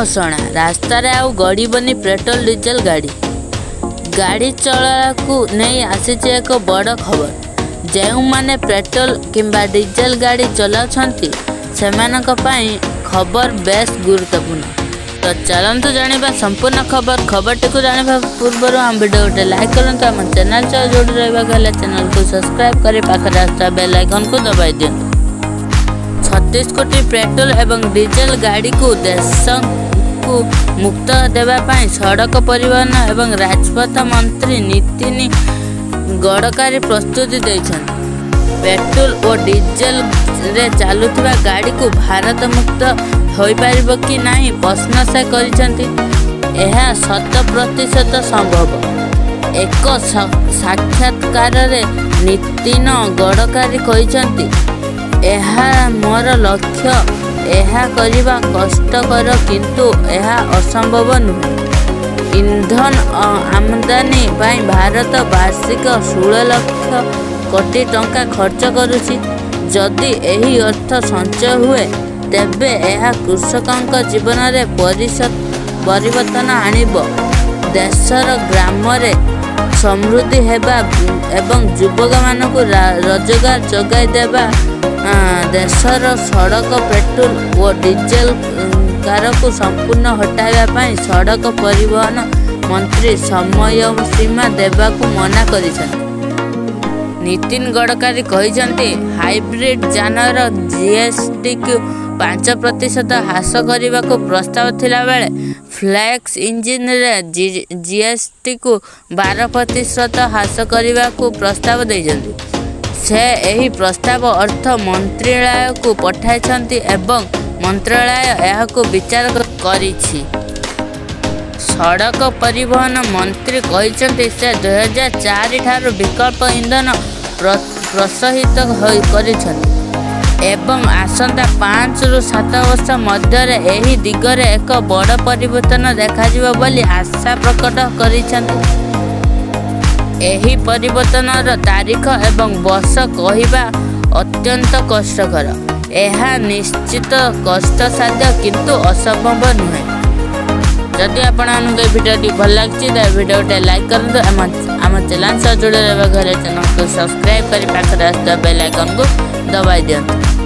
घोषणा रास्तार आउ गड़बनी petrol diesel गाड़ी गाड़ी चला को नहीं आसी एक बड़ खबर। जो माने पेट्रोल किंबा डीजेल गाड़ी चलाउछंती सेमानक पई खबर बेस गुरुत्वपूर्ण। तो चलतु जाना संपूर्ण खबरटी को जाना पूर्व आम वीडियो गोटे लाइक करूँ। आम चैनल जोड़ी रहा चैनल को सब्सक्राइब कर पाखे आसता बेल आइकन को दबाई दिखाँ। 36 कोटी पेट्रोल एवं डीजेल गाड़ी को देश को मुक्त देवाई सड़क परिवहन एवं राजपथ मंत्री नितिन गडकरी प्रस्तुति देइछन्ति। पेट्रोल और डीजेल रे चलुवा गाड़ी को भारत मुक्त हो पारिबो कि नहीं प्रश्न से करिसेंति। यह 100% संभव। एक साक्षात्कार रे नितिन गडकरी कहिसेंति यह मोर लक्ष्य। यह करवा कष्टकर किंतु यह असंभव नुहे। ईंधन आमदानी पाई भारत वार्षिक 16 लाख कोटी टंका खर्च करुछि। जदि यही अर्थ संचय हुए तेबे यह कृषकों जीवन में परिवर्तन आणिब। देशर ग्राम रे समृद्धि हेबा एवं युवक मानक रोजगार जगाई देबा। देशर सड़क पेट्रोल और डीजेल कार को संपूर्ण हटाइबा सड़क परिवहन मंत्री समय सीमा देवा को मना करिसेंति। नितिन गडकरी कहिसेंति हाइब्रिड जानर जीएसटी को 5% ह्रास करने को प्रस्ताव थिला बेले फ्लैक्स इंजिन रे जीएसटी को 12% ह्रास करने को प्रस्ताव देइछन्ति। से यही प्रस्ताव अर्थ मंत्रालय को पठाइछन्ति एवं मंत्रालय यह को विचार करिछि। सड़क परिवहन मंत्री कहिसेंति से 2004 ठारू विकल्प इंधन प्रोत्साहित करिछन्ति एवं आसंता 5 ରୁ 7 वर्ष मध्य यही दिगरे एक बड़ परिवर्तन देखाजिबो बोली आशा प्रकट करिछन्ति। यही परिवर्तनर तारीख एवं वर्ष कहवा अत्यंत कष्टकर। यह निश्चित कष्टसाध्य किंतु असंभव नुहे। जदि आपको भिडियो भल लगी तो भिडियो लाइक करूँ। आम चैनल से जोड़े रहा चैनल को सब्सक्राइब कर पाखे बेल आइकन को दबाई दिखाँ।